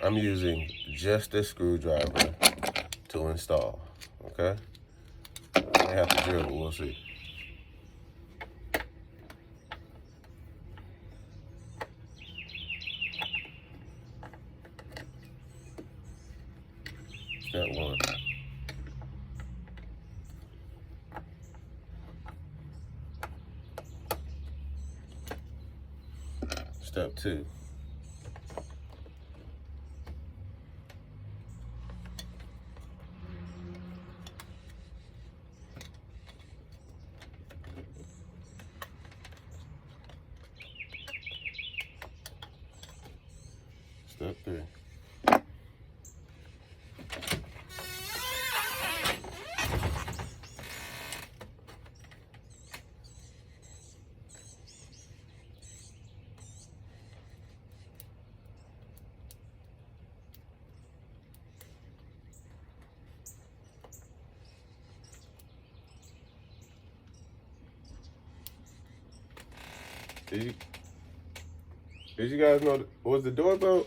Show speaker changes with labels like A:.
A: I'm using just this screwdriver to install, okay? I may have to drill it, we'll see. Step one. Step two. Step three. Did you guys know, was the doorbell?